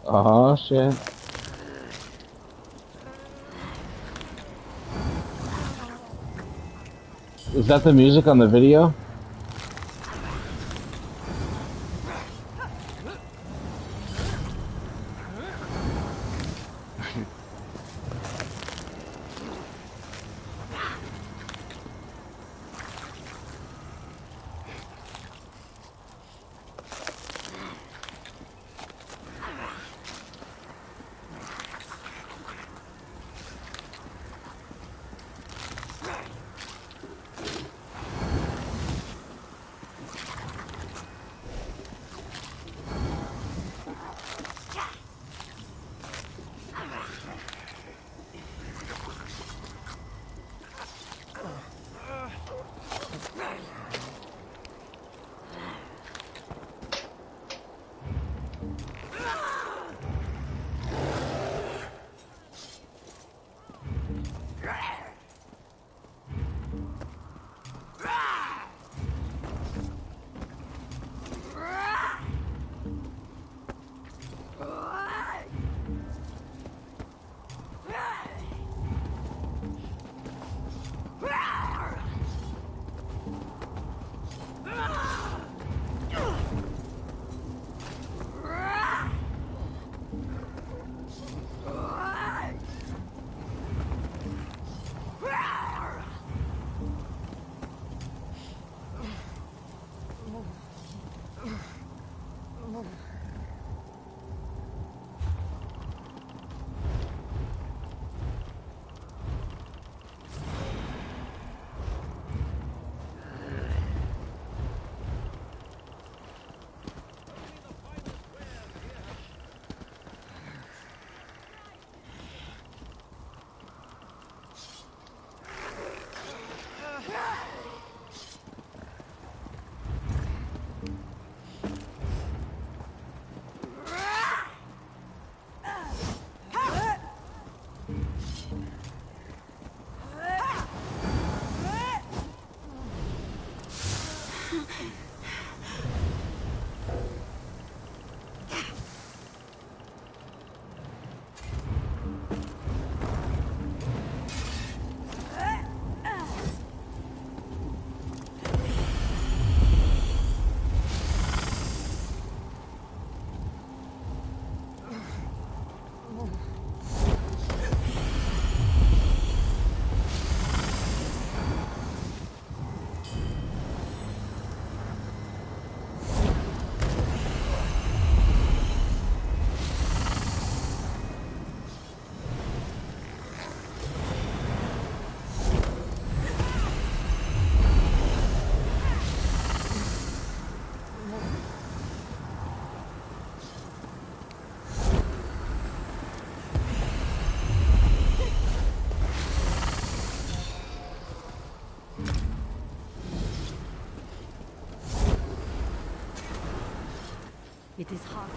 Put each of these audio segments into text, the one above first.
Oh shit. Is that the music on the video? It is hard.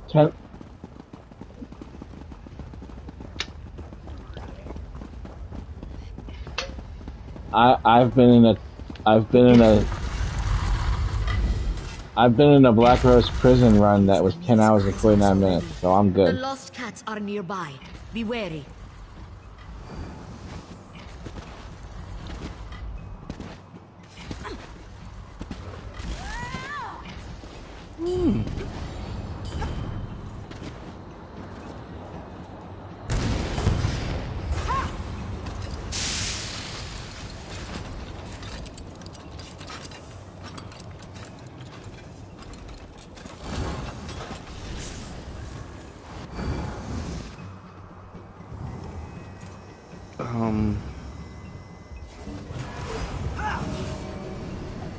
Ten I've been in a I've been in a I've been in a Black Rose prison run that was 10 hours and 49 minutes, so I'm The good. lost cats are nearby. Be wary. Um,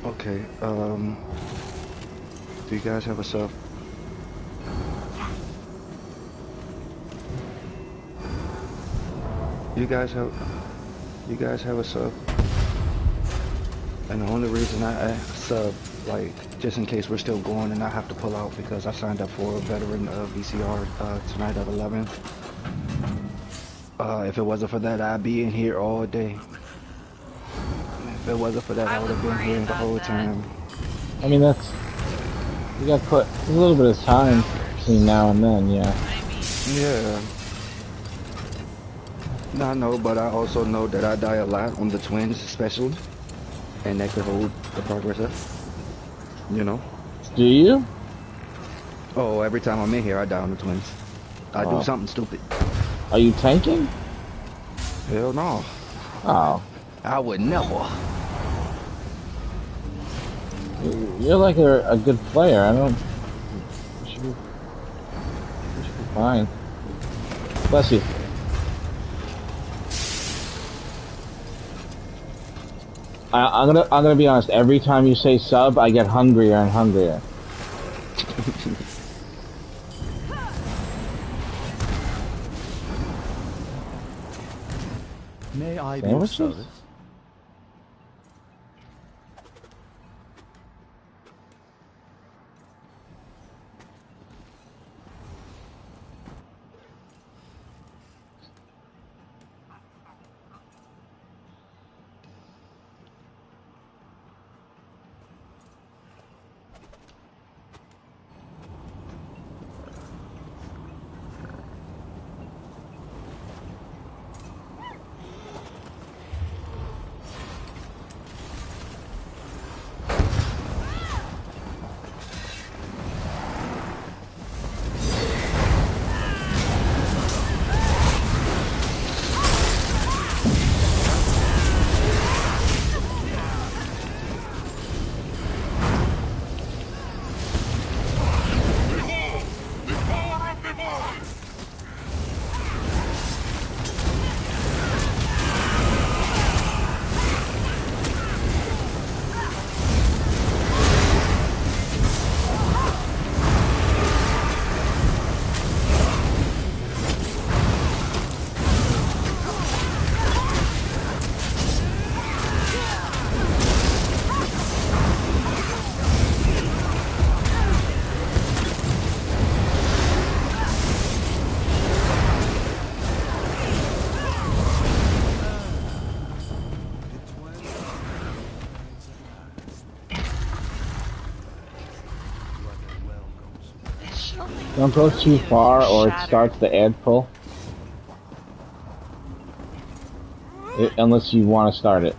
okay, do you guys have a sub? You guys have, you guys have a sub? And the only reason I sub, like, just in case we're still going and I have to pull out because I signed up for a veteran VCR tonight at 11. If it wasn't for that, I'd be in here all day. If it wasn't for that, I I would would have been worry here the about whole that. time. I mean, that's you got to put a little bit of time between now and then. Yeah. I mean, Yeah. No, I know, but I also know that I die a lot on the twins, especially, and that could hold the progress up. You know. Do you? Oh, every time I'm in here, I die on the twins. I do Oh, something stupid. are you tanking? Hell no. Oh, I would never. you're like a good player. I don't. You should be fine. Bless you. I'm gonna be honest. Every time you say sub, I get hungrier and hungrier. May I be of Sandwiches? service? Don't go too far, or it starts the ad pull. Unless you want to start it.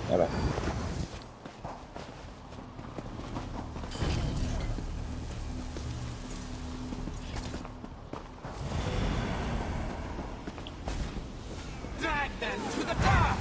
Bye-bye. Drag them to the dark!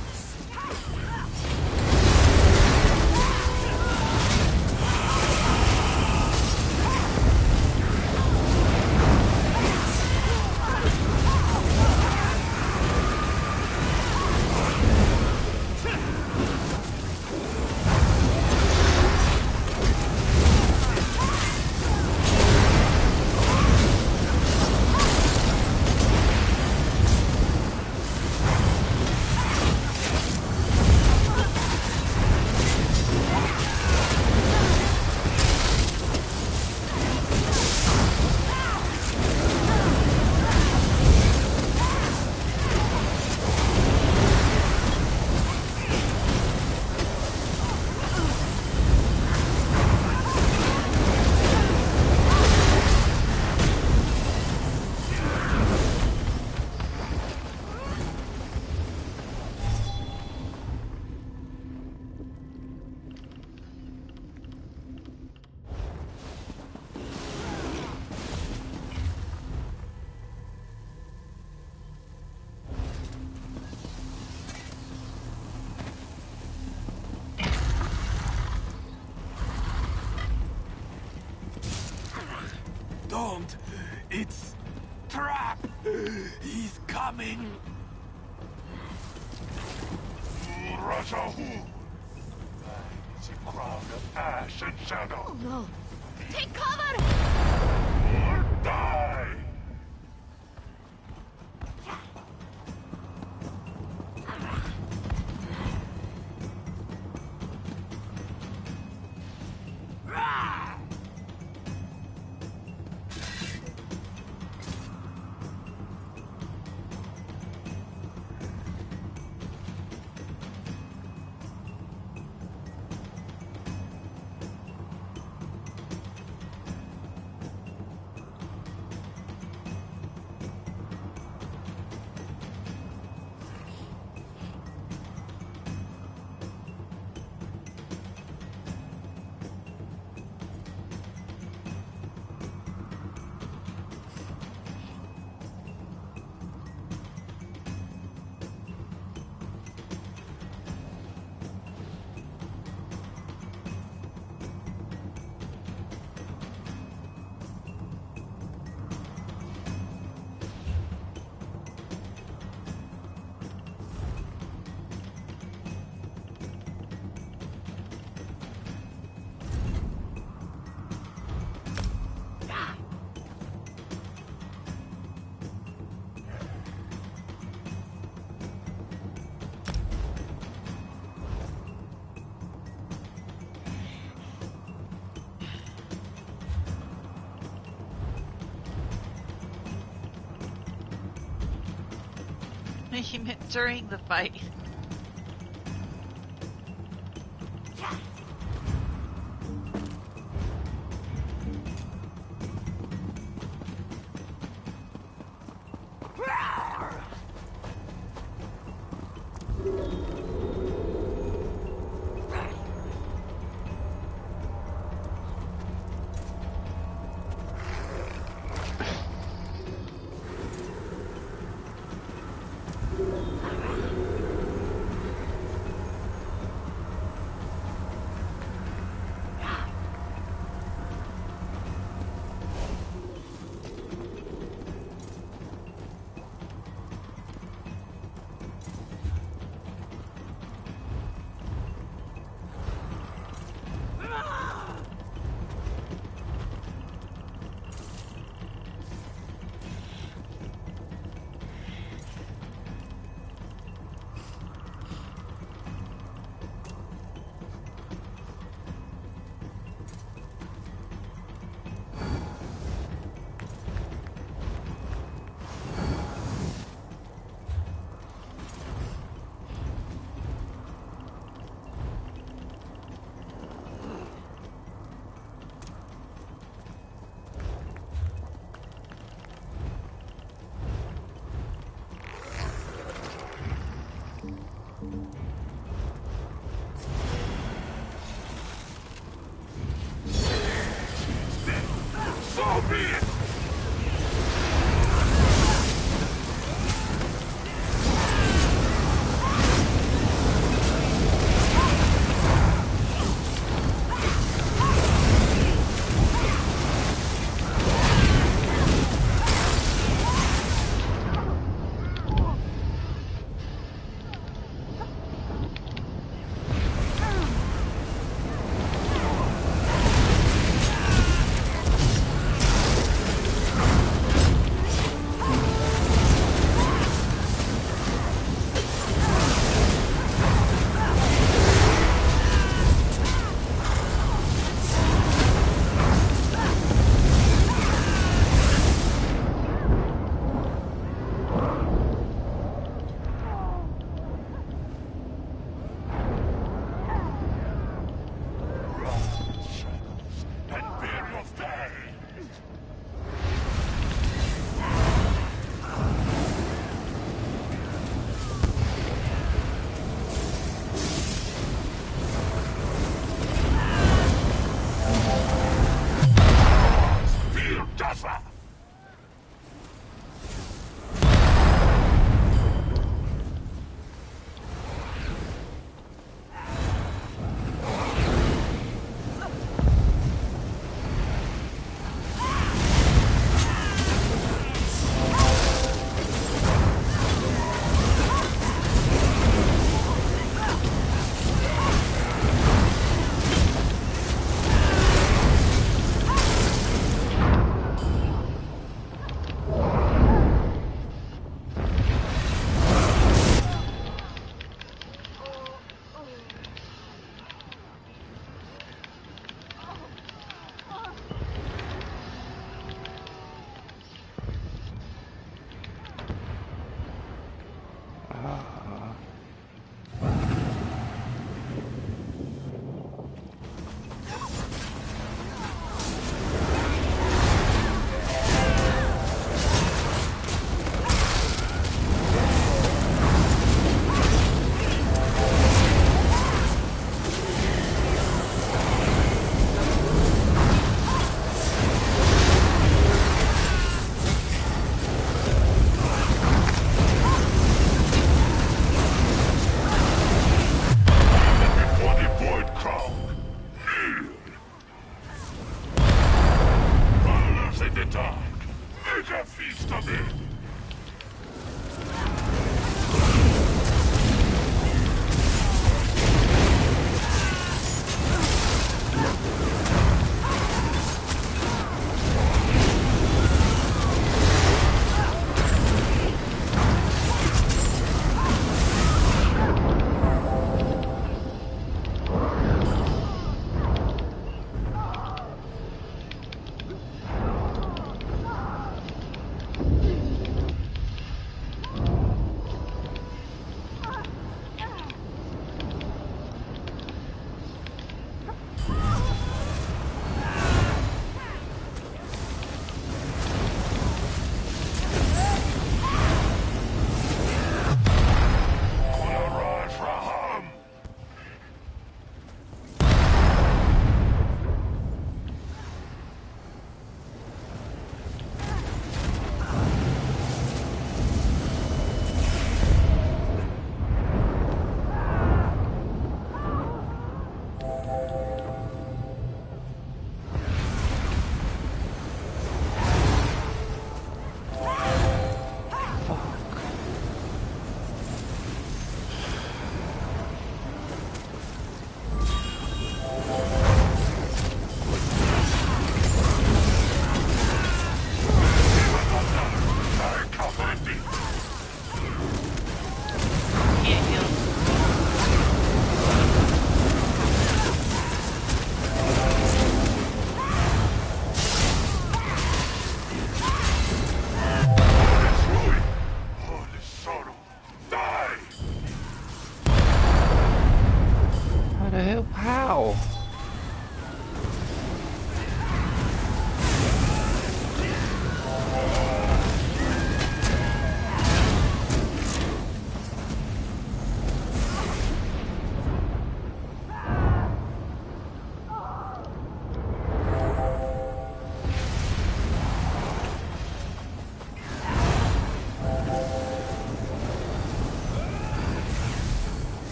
don't. It's trap. He's coming. Rajahu. It's a crown of ash and shadow. Oh no! Take cover! Or die. He meant during the fight. So be it!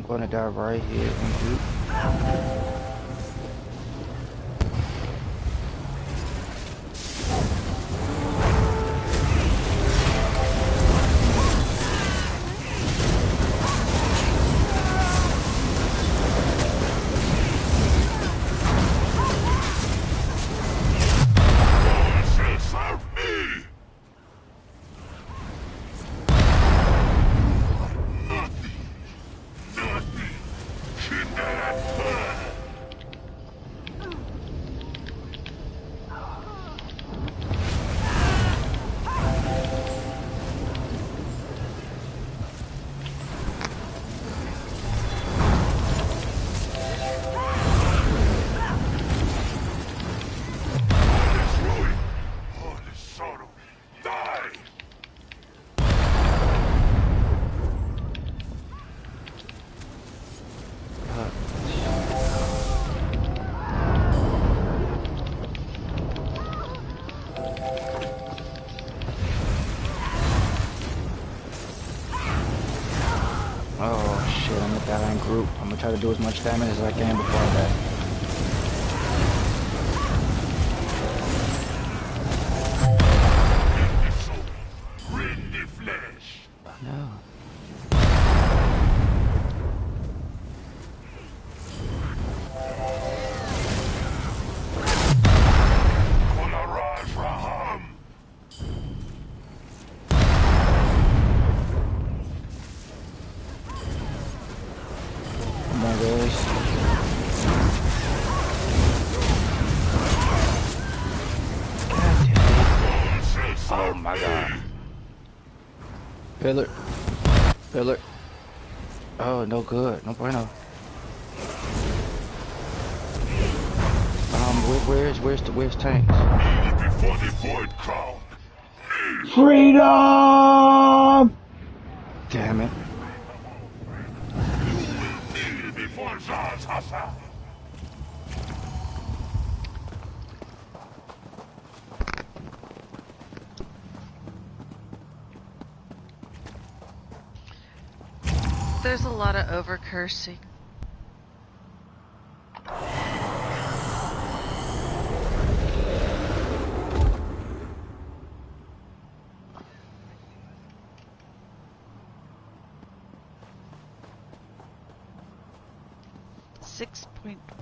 gonna die right here in group. Oh shit, I'm gonna die in group. I'm gonna try to do as much damage as I can before I die. No. Come on, guys. Oh my god. Pillar. Pillar. Oh, no good. No bueno. Where's tanks? Before the void crown. Freedom! Damn it. Kneel before Zaza. There's a lot of over cursing.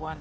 .1.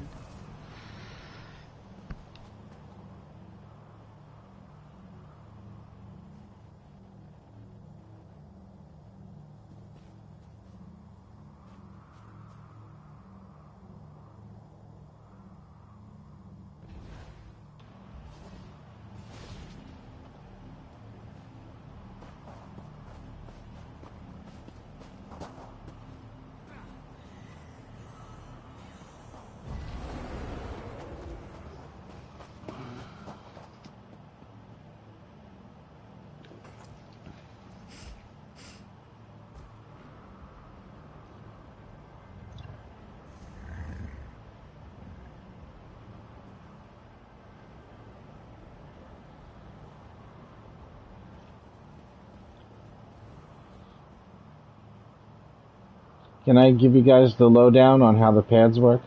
Can I give you guys the lowdown on how the pads work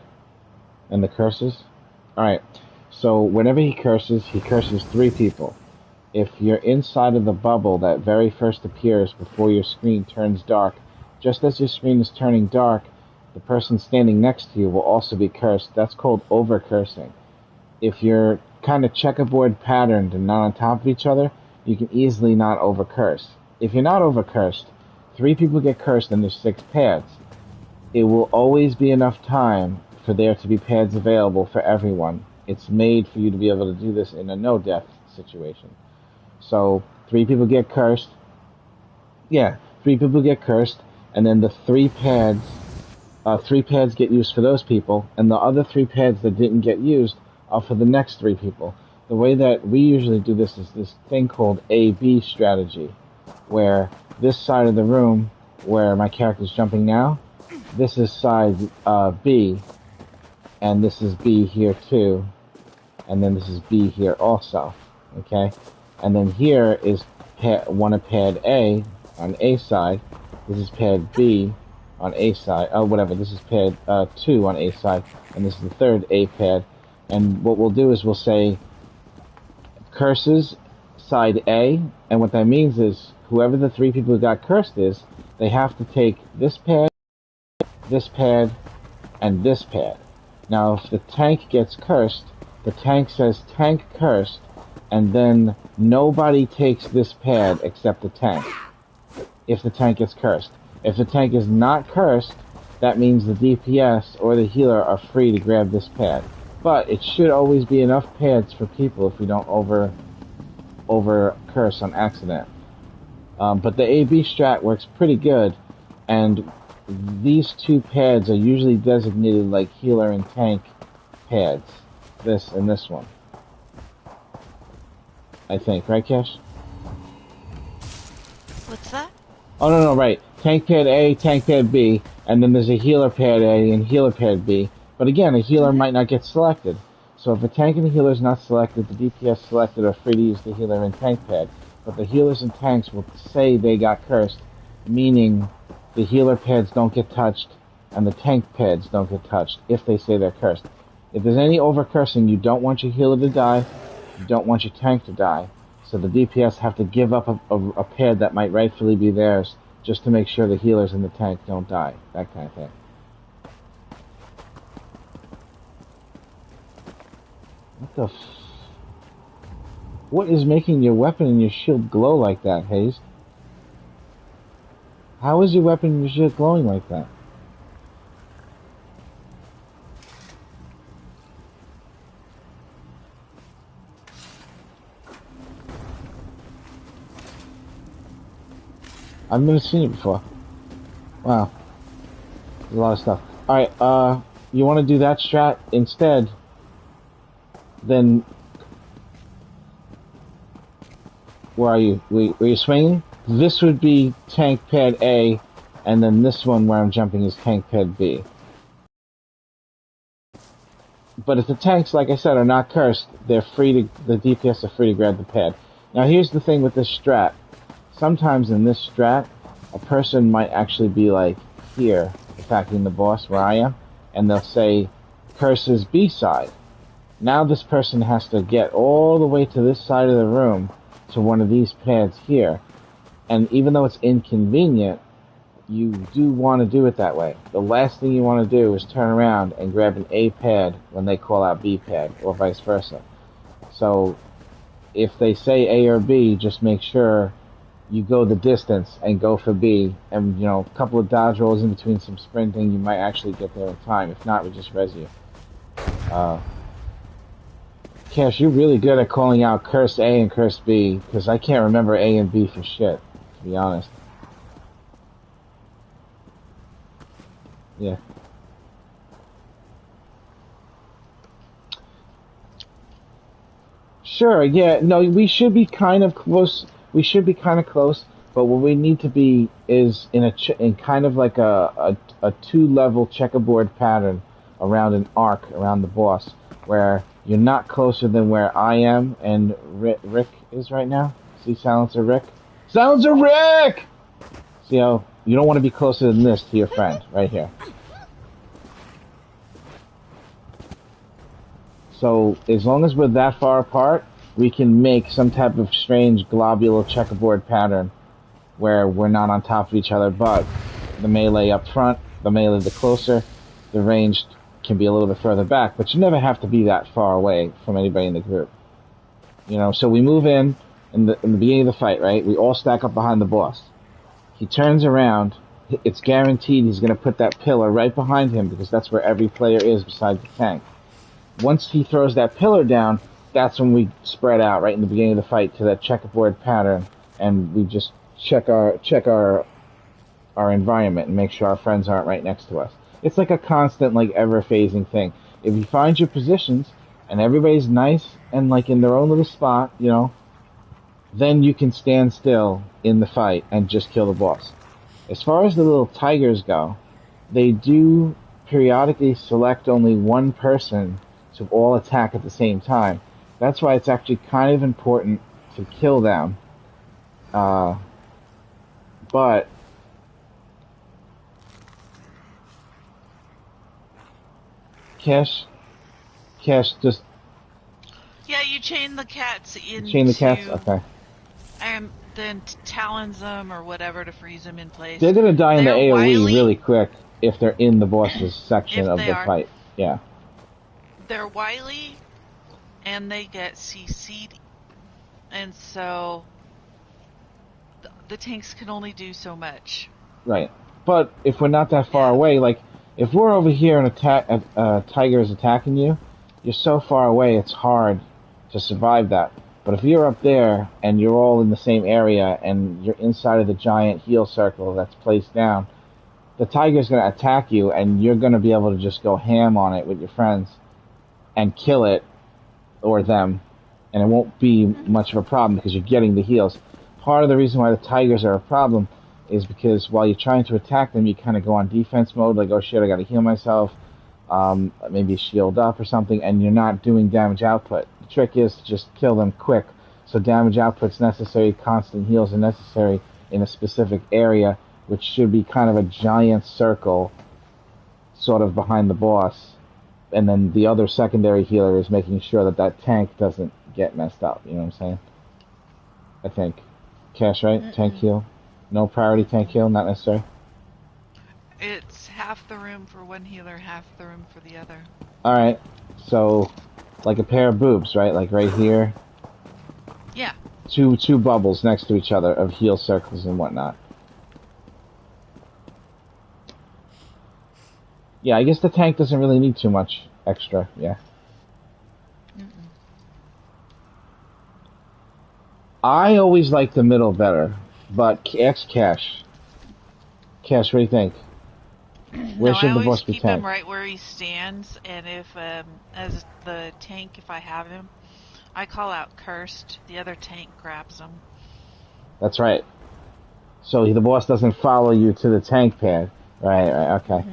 and the curses? Alright, so whenever he curses 3 people. If you're inside of the bubble that very first appears before your screen turns dark, just as your screen is turning dark, the person standing next to you will also be cursed. That's called over-cursing. If you're kind of checkerboard patterned and not on top of each other, you can easily not over-curse. If you're not over-cursed, 3 people get cursed and there's 6 pads. It will always be enough time for there to be pads available for everyone. It's made for you to be able to do this in a no-death situation. So 3 people get cursed. Yeah, 3 people get cursed, and then the 3 pads get used for those people, and the other 3 pads that didn't get used are for the next 3 people. The way that we usually do this is this thing called A-B strategy, where this side of the room, where my character's jumping now, this is side B, and this is B here too, and then this is B here also, okay? And then here is one of pad A on A side, this is pad B, on A side. Oh, whatever. This is pad 2 on A side, and this is the third A pad. And what we'll do is we'll say curses side A, and what that means is whoever the 3 people who got cursed is, they have to take this pad, and this pad. Now, if the tank gets cursed, the tank says tank cursed, and then nobody takes this pad except the tank. If the tank gets cursed. If the tank is not cursed, that means the DPS or the healer are free to grab this pad. But it should always be enough pads for people if we don't over curse on accident. But the AB strat works pretty good, and these 2 pads are usually designated like healer and tank pads. This and this one. I think, right, Cash? What's that? Oh, no, right. Tank pad A, tank pad B, and then there's a healer pad A and healer pad B. But again, a healer might not get selected. So if a tank and a healer is not selected, the DPS selected are free to use the healer and tank pad. But the healers and tanks will say they got cursed, meaning the healer pads don't get touched and the tank pads don't get touched if they say they're cursed. If there's any over-cursing, you don't want your healer to die, you don't want your tank to die. So the DPS have to give up a pad that might rightfully be theirs just to make sure the healers and the tank don't die. That kind of thing. What the What is making your weapon and your shield glow like that, Hayes? How is your weapon and your shield glowing like that? I've never seen it before. Wow. There's a lot of stuff. Alright, you want to do that strat instead, then... Where are you? Were you swinging? This would be tank pad A, and then this one where I'm jumping is tank pad B. But if the tanks, like I said, are not cursed, they're free to... The DPS are free to grab the pad. Now here's the thing with this strat. Sometimes in this strat, a person might actually be like here, attacking the boss where I am, and they'll say, curses B side. Now this person has to get all the way to this side of the room to one of these pads here. And even though it's inconvenient, you do want to do it that way. The last thing you want to do is turn around and grab an A pad when they call out B pad, or vice versa. So if they say A or B, just make sure you go the distance and go for B, and, you know, a couple of dodge rolls in between some sprinting, you might actually get there in time. If not, we just res you. Cash, you're really good at calling out curse A and curse B, because I can't remember A and B for shit, to be honest. Yeah. Sure, yeah, no, we should be kind of close. We should be kind of close, but what we need to be is in kind of like a 2-level checkerboard pattern around an arc around the boss, where you're not closer than where I am and Rick is right now. See, Silencer Rick? Silencer Rick! See how you don't want to be closer than this to your friend right here. So as long as we're that far apart, we can make some type of strange globular checkerboard pattern where we're not on top of each other, but the melee up front, the melee the closer, the ranged can be a little bit further back, but you never have to be that far away from anybody in the group. You know, so we move in the beginning of the fight, right? We all stack up behind the boss. He turns around, it's guaranteed he's going to put that pillar right behind him, because that's where every player is besides the tank. Once he throws that pillar down, that's when we spread out right in the beginning of the fight to that checkerboard pattern, and we just check our environment and make sure our friends aren't right next to us. It's like a constant, like, ever-phasing thing. If you find your positions and everybody's nice and like in their own little spot, you know, then you can stand still in the fight and just kill the boss. As far as the little tigers go, they do periodically select only one person to all attack at the same time. That's why it's actually kind of important to kill them. But Cash, just Yeah, you chain the cats into... chain the cats? Okay. And then talons them or whatever to freeze them in place. They're gonna die in the They're AoE wily. really quick if they're in the boss's section If of they the are. fight. Yeah. They're wily, and they get CC'd, and so the tanks can only do so much. Right. But if we're not that far Yeah. away, like if we're over here and a tiger is attacking you, you're so far away it's hard to survive that. But if you're up there and you're all in the same area and you're inside of the giant heal circle that's placed down, the tiger's going to attack you and you're going to be able to just go ham on it with your friends and kill it or them, and it won't be much of a problem because you're getting the heals. Part of the reason why the tigers are a problem is because while you're trying to attack them, you kind of go on defense mode, like, oh shit, I gotta heal myself, maybe shield up or something, and you're not doing damage output. The trick is to just kill them quick, so damage output's necessary, constant heals are necessary in a specific area, which should be kind of a giant circle, sort of behind the boss, and then the other secondary healer is making sure that that tank doesn't get messed up, you know what I'm saying? I think. Cash, right? Mm-mm. Tank heal? No priority tank heal, not necessary? It's half the room for one healer, half the room for the other. Alright, so, like a pair of boobs, right? Like right here. Yeah. Two bubbles next to each other of heal circles and whatnot. Yeah, I guess the tank doesn't really need too much extra, yeah. Mm-mm. I always like the middle better, but Cash. Cash, what do you think? Where No, should I the always boss be keep him tanked? right where he stands, and if, as the tank, if I have him, I call out Cursed, the other tank grabs him. That's right. So the boss doesn't follow you to the tank pad. Right, okay.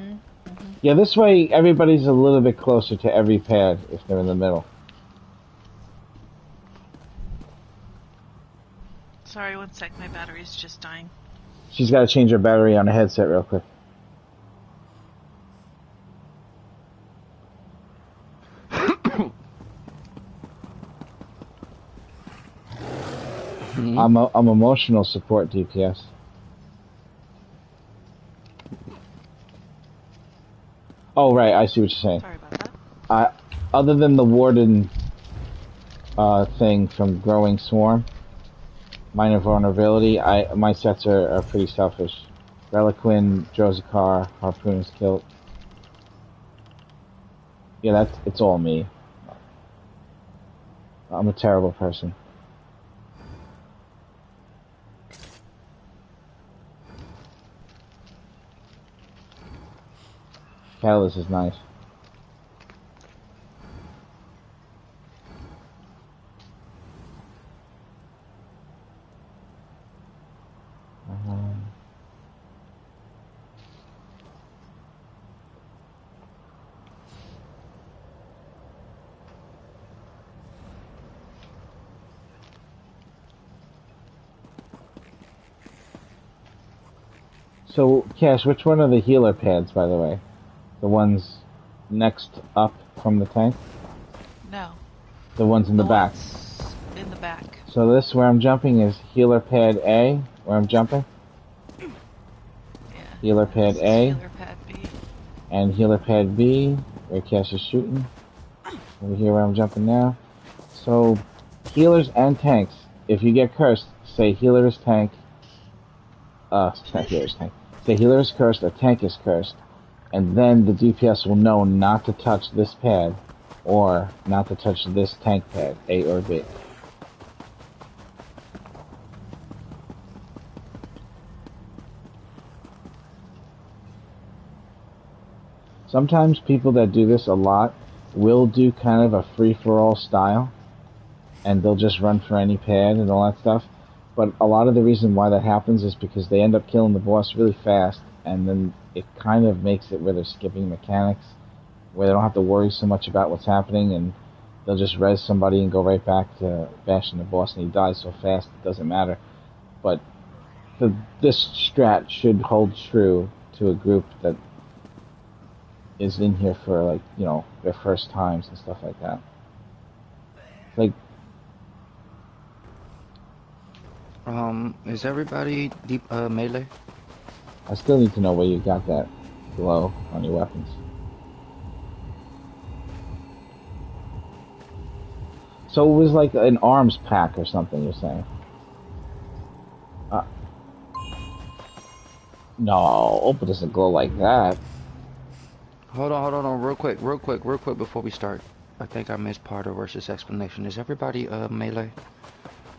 Yeah, this way everybody's a little bit closer to every pad if they're in the middle. Sorry, one sec, my battery's just dying. She's got to change her battery on her headset real quick. I'm emotional support DPS. Oh right, I see what you're saying. Sorry about that. Other than the warden thing from Growing Swarm, minor vulnerability, my sets are pretty selfish. Reliquin, Drozikar, Harpoon's Kilt. Yeah, it's all me. I'm a terrible person. Catalyst is nice. So, Cash, which one are the healer pads, by the way? The ones next up from the tank? No. The ones in the back? Ones in the back. So this, where I'm jumping, is healer pad A, where I'm jumping? Yeah. Healer pad This is A, Healer pad B. and healer pad B, where Cash is shooting. Over here where I'm jumping now. So, healers and tanks. If you get cursed, say healer is tank. Not healer is tank. Say healer is cursed, a tank is cursed. And then the DPS will know not to touch this pad, or not to touch this tank pad, A or B. Sometimes people that do this a lot will do kind of a free-for-all style, and they'll just run for any pad and all that stuff. But a lot of the reason why that happens is because they end up killing the boss really fast, and then it kind of makes it where they're skipping mechanics, where they don't have to worry so much about what's happening, and they'll just res somebody and go right back to bashing the boss, and he dies so fast it doesn't matter. But this strat should hold true to a group that is in here for like, you know, their first times and stuff like that. Like, Is everybody deep melee? I still need to know where you got that glow on your weapons. So it was like an arms pack or something, you're saying? No, but it doesn't glow like that. Hold on, real quick before we start. I think I missed part of Versus explanation. Is everybody melee?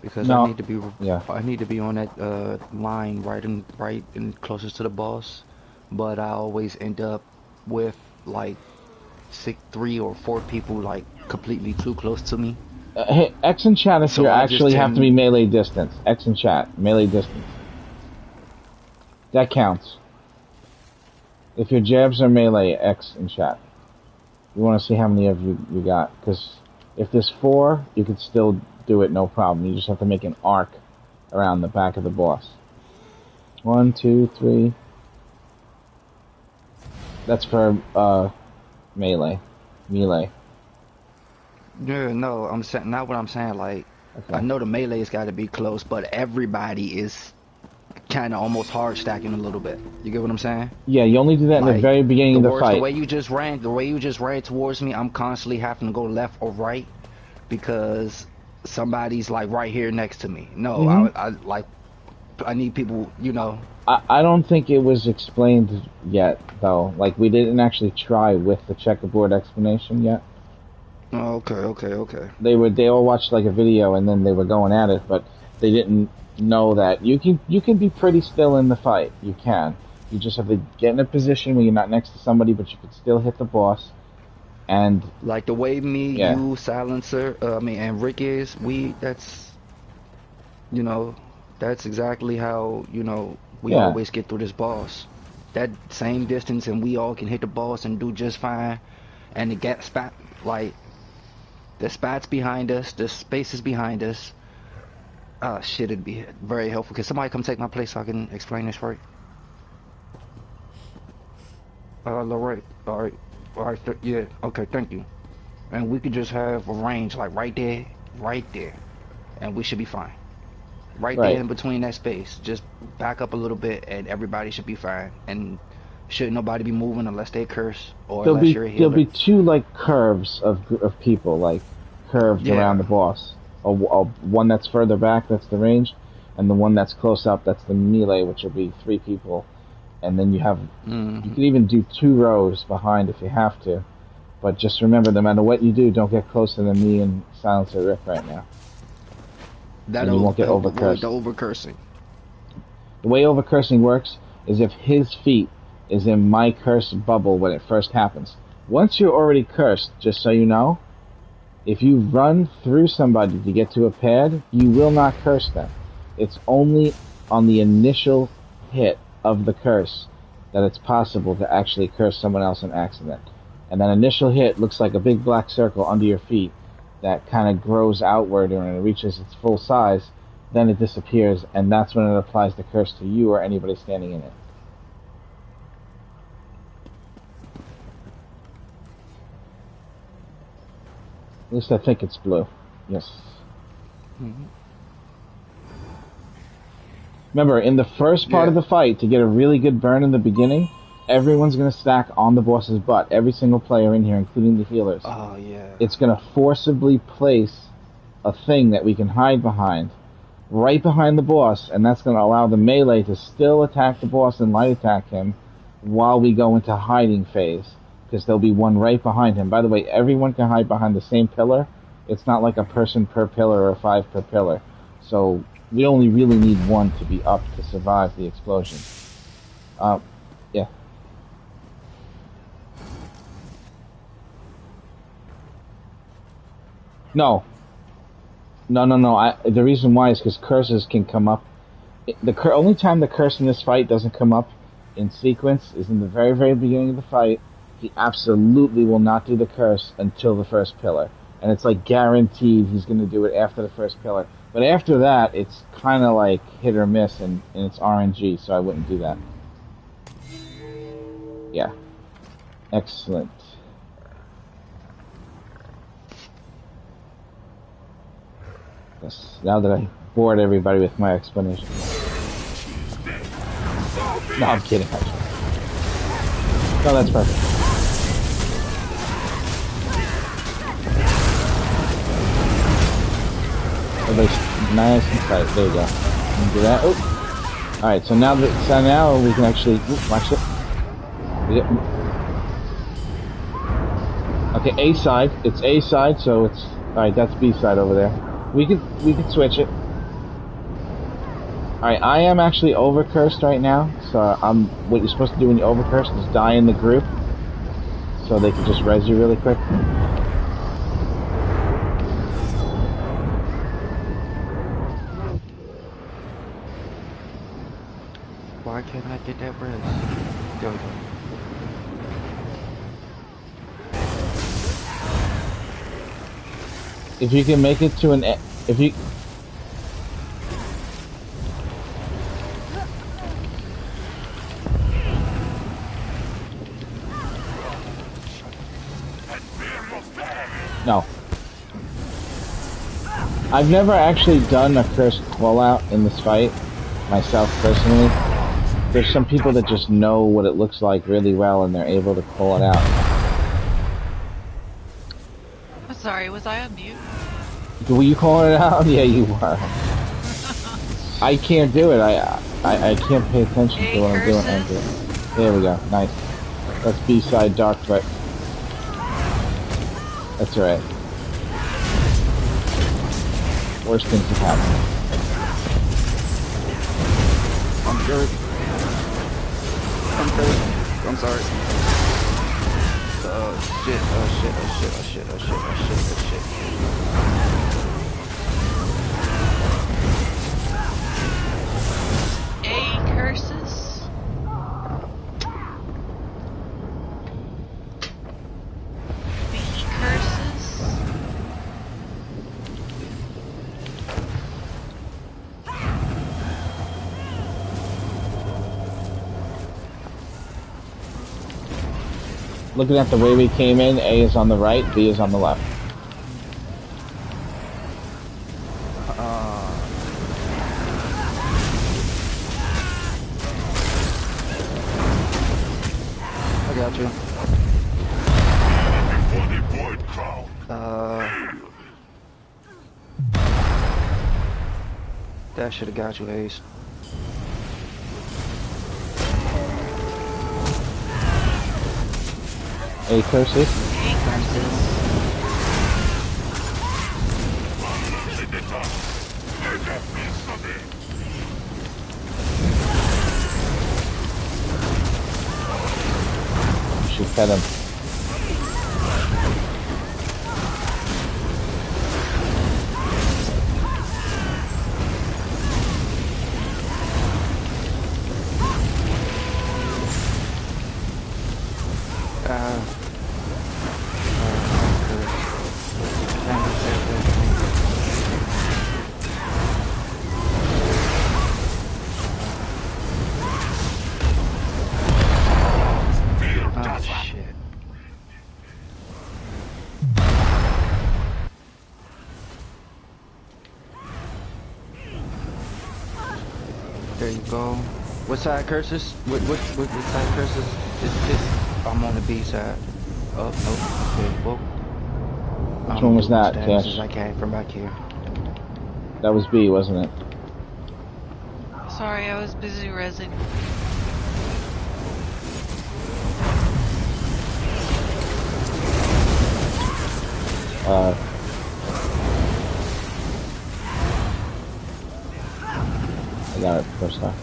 Because No. Yeah. I need to be on that line right and closest to the boss, but I always end up with like 3 or 4 people like completely too close to me. Hey, X and chat if So you I actually just have to be melee distance. X and chat, melee distance. That counts. If your jabs are melee, X and chat. You want to see how many of you got. Because if there's 4, you could still do it no problem. You just have to make an arc around the back of the boss. 1, 2, 3. That's for melee. Melee. Yeah, no, I'm saying not what I'm saying. Like, Okay. I know the melee's got to be close, but everybody is kind of almost hard stacking a little bit. You get what I'm saying? Yeah, you only do that in the very beginning of the fight. The way you just ran towards me, I'm constantly having to go left or right because somebody's like right here next to me. No, I need people, you know. I don't think it was explained yet, though. Like, we didn't actually try with the checkerboard explanation yet. Oh, okay. They all watched like a video and then they were going at it, but they didn't know that you can be pretty still in the fight. You can. You just have to get in a position where you're not next to somebody, but you can still hit the boss. And like the way you, Silencer, and Rick is, that's exactly how, we always get through this boss. That same distance and we all can hit the boss and do just fine. And the gap spot, like, the spots behind us, the spaces behind us. Shit, it'd be very helpful. Can somebody come take my place so I can explain this right? Alright. Yeah, okay, thank you. And we could just have a range, like, right there, and we should be fine. Right there in between that space. Just back up a little bit, and everybody should be fine. And should nobody be moving unless they curse or unless you're a healer. There'll be 2 like curves of people, like curved around the boss. One that's further back, that's the range, and the one that's close up, that's the melee, which will be 3 people. And then you have, you can even do 2 rows behind if you have to. But just remember, no matter what you do, don't get closer than me and Silencer Rick right now. That you won't get overcursed. The overcursing. The way overcursing works is if his feet is in my curse bubble when it first happens. Once you're already cursed, just so you know, if you run through somebody to get to a pad, you will not curse them. It's only on the initial hit of the curse that it's possible to actually curse someone else in accident. And that initial hit looks like a big black circle under your feet that kind of grows outward and when it reaches its full size, then it disappears, and that's when it applies the curse to you or anybody standing in it. At least I think it's blue. Yes. Remember, in the first part of the fight, to get a really good burn in the beginning, everyone's going to stack on the boss's butt. Every single player in here, including the healers. Oh, yeah. It's going to forcibly place a thing that we can hide behind, right behind the boss, and that's going to allow the melee to still attack the boss and light attack him while we go into hiding phase. Because there'll be one right behind him. By the way, everyone can hide behind the same pillar. It's not like a person per pillar or 5 per pillar. So we only really need 1 to be up to survive the explosion. Yeah. No. The reason why is because curses can come up. The only time the curse in this fight doesn't come up in sequence is in the very, very beginning of the fight. He absolutely will not do the curse until the first pillar. And it's like guaranteed he's going to do it after the first pillar. But after that, it's kind of like hit or miss, and it's RNG, so I wouldn't do that. Yeah. Excellent. Yes, now that I bored everybody with my explanation. No, I'm kidding. No, that's perfect. Everybody's nice and tight. There you go. You do that. Oh. All right. So now we can actually watch it. Okay, A side. It's A side, so it's all right. That's B side over there. We could switch it. All right. I am actually overcursed right now, so what you're supposed to do when you're overcursed is die in the group, so they can just res you really quick. Why can't I get that res? Go. If you can make it to if you... No. I've never actually done a cursed call-out in this fight, myself personally. There's some people that just know what it looks like really well and they're able to call it out. I'm sorry, was I on mute? Were you calling it out? Yeah, you were. I can't do it. I can't pay attention to what I'm doing. There we go. Nice. That's B-side dark threat. That's alright. Worst things have happened. I'm good. I'm good. I'm sorry. Shit. A curses. B curses. Looking at the way we came in, A is on the right, B is on the left. I got you. Before the void crown. That should have got you, Ace. A curses. A curses. You should pet him. There you go. What side curses? What side curses? This. I'm on the B side. Oh, nope. Okay, well. Which one was that, Cash? I can from back here. That was B, wasn't it? Sorry, I was busy rezzing. I got it first off.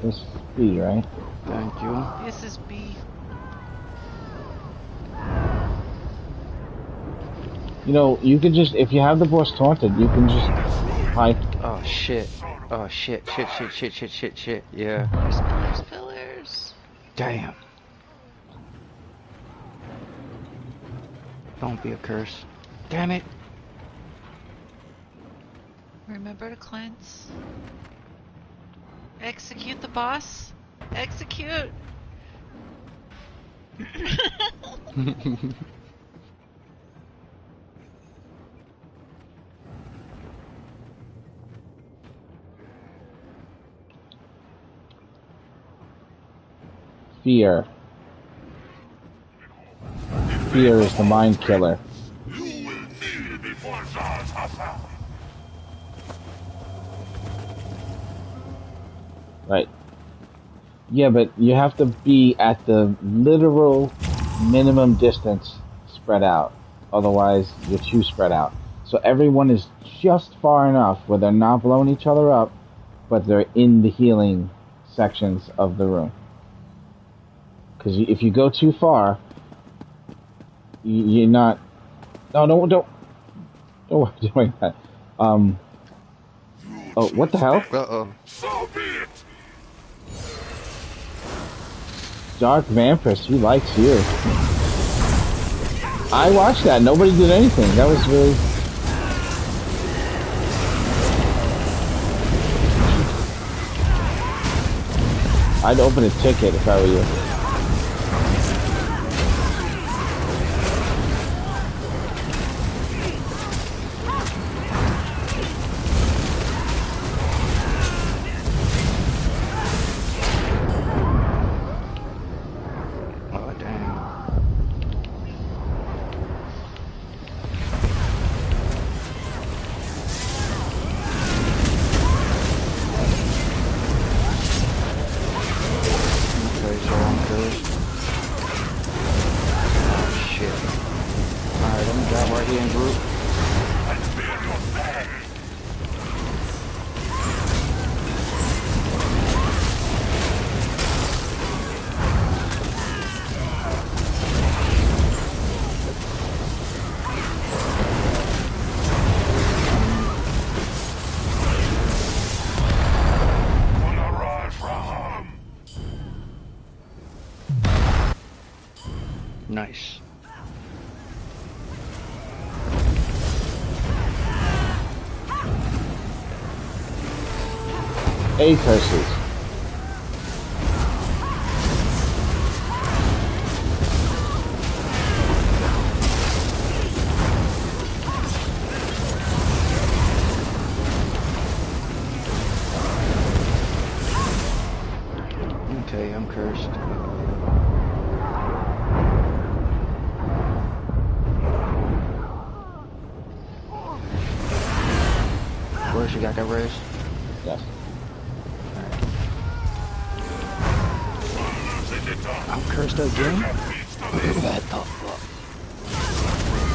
This is B, right? Thank you. This is B. You know, you can just, if you have the boss taunted, you can just hide. Oh shit. Oh shit. Yeah. Pillars. Damn. Don't be a curse. Damn it. Remember to cleanse. Execute the boss. Execute. Fear. Fear is the mind killer. You will kneel before Zaz Hassa. Right. Yeah, but you have to be at the literal minimum distance spread out. Otherwise, you're too spread out. So everyone is just far enough where they're not blowing each other up, but they're in the healing sections of the room. Because if you go too far, you're not... No, don't worry about that. Oh, what the hell? Uh-oh. So be it. Dark Vampirist, he likes you. I watched that. Nobody did anything. That was really... I'd open a ticket if I were you. Oh, damn. Okay, so I'm cursed. Oh, shit. Alright, let me drop right here in group. Wanna ride from? Nice. A curses. Okay, I'm cursed. Where she got that raise? Yes. I'm cursed again? What the fuck? Serve me.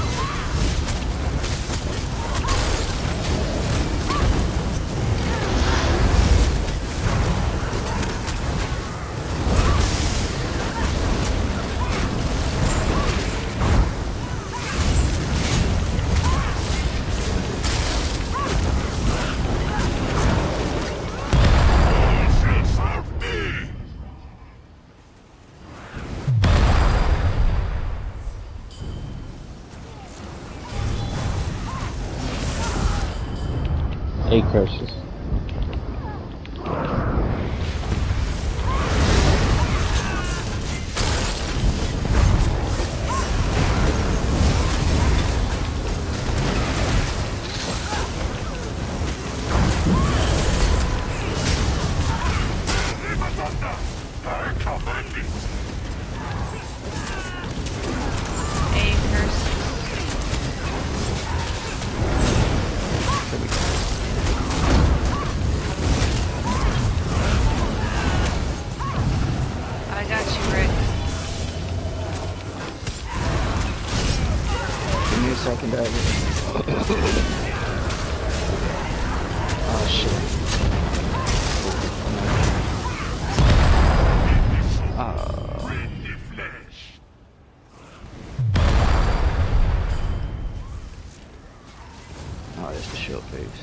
A curses. I command it. A curse. I got you, Rick. Give me a second, David. Oh, shit. Bring the flesh. Oh, that's the shield face.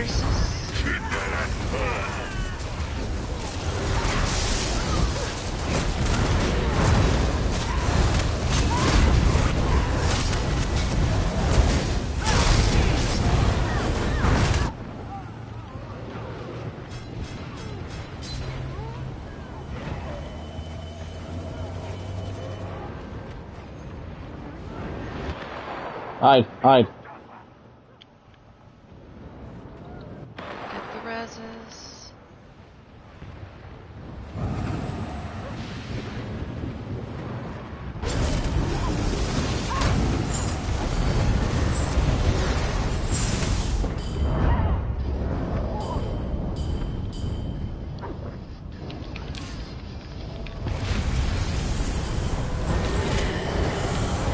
horses. Hide, hide. Get the reses.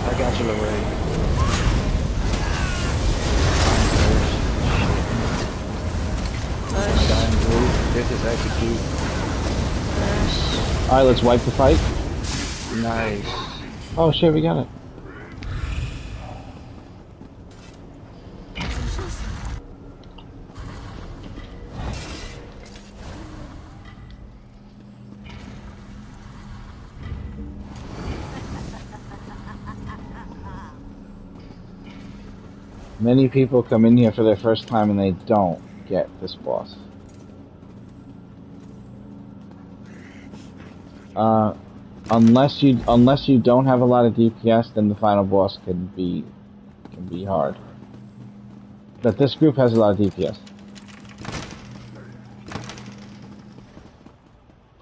I got you, Lorraine. Push. Dying group. This is execute. Push. Alright, let's wipe the fight. Nice. Oh shit, we got it. Many people come in here for their first time and they don't get this boss. Unless you don't have a lot of DPS, then the final boss can be hard. But this group has a lot of DPS.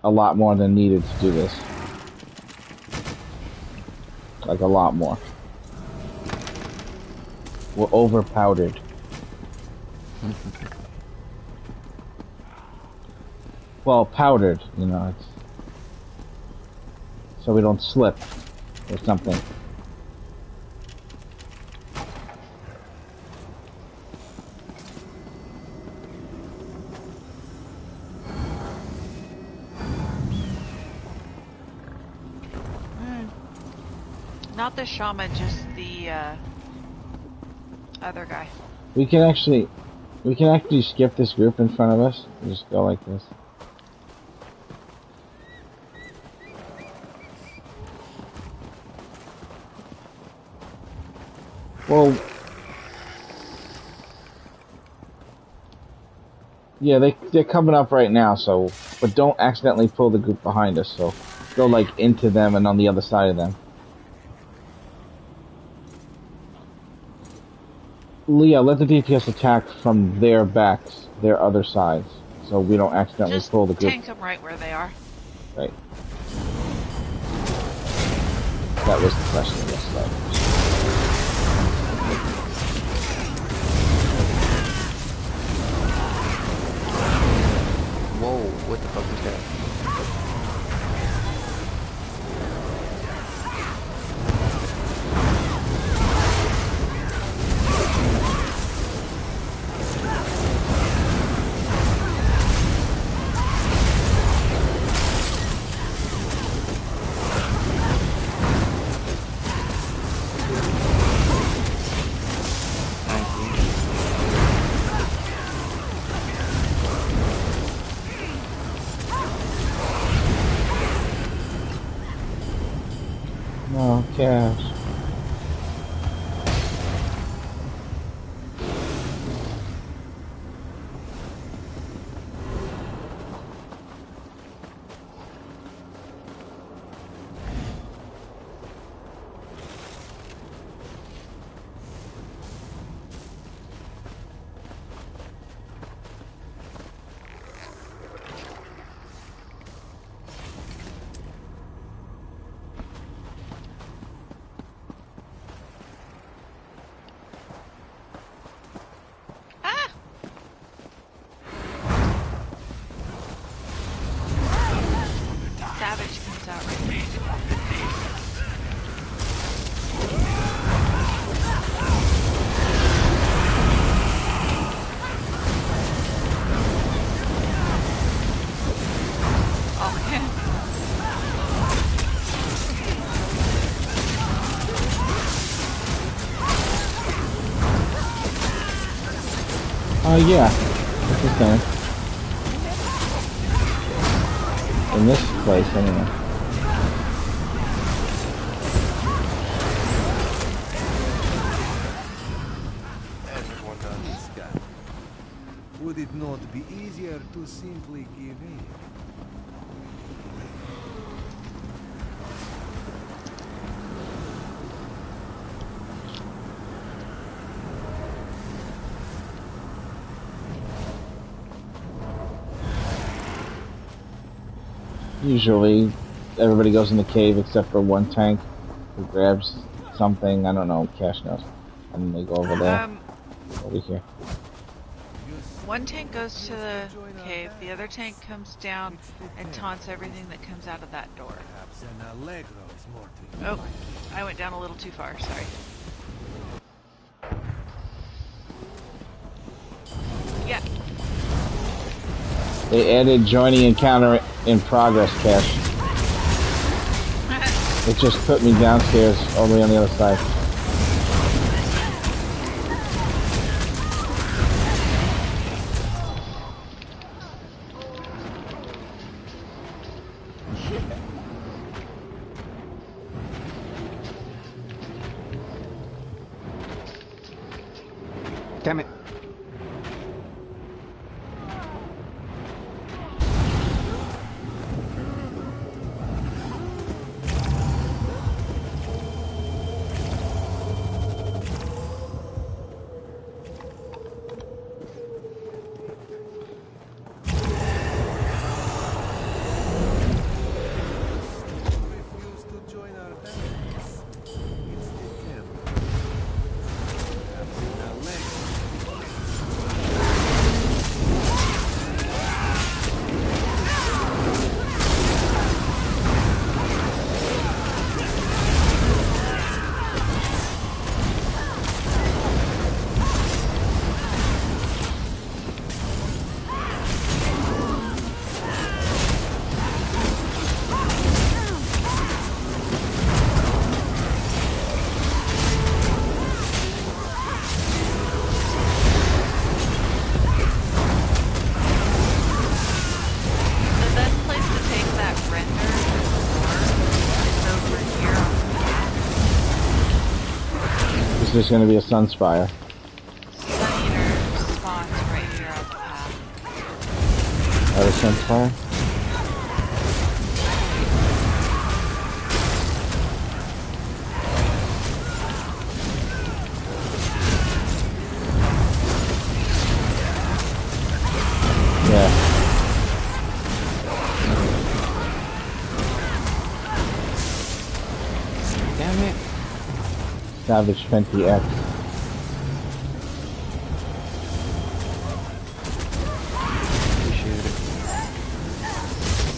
A lot more than needed to do this. Like a lot more. We're overpowdered. Well, powdered, you know, it's so we don't slip or something. Not the shaman, just the other guy. We can actually skip this group in front of us and just go like this. Well, yeah, they're coming up right now, so, but don't accidentally pull the group behind us, so go like into them and on the other side of them. Leah, let the DPS attack from their backs, their other sides, so we don't accidentally Just pull the group. tank them right where they are. Right. That was the question, yes, that was. Whoa, what the fuck is that? No, cash. Ah! Savage comes out right here. Oh man. Yeah. It's the same. In this place, anyway. Everyone on this guy. Would it not be easier to simply give in? Usually, everybody goes in the cave except for one tank who grabs something. I don't know. Cash knows, and then they go over there. Over here. One tank goes to the cave, the other tank comes down and taunts everything that comes out of that door. Oh, I went down a little too far, sorry. Yeah. They added joining encounter in progress, Cash. It just put me downstairs all the way on the other side. Damn it. There's going to be a Sunspire. Sun Eater spawns right here on the path. A Sunspire? Yeah. Damn it. Savage Fenty X. Appreciate it.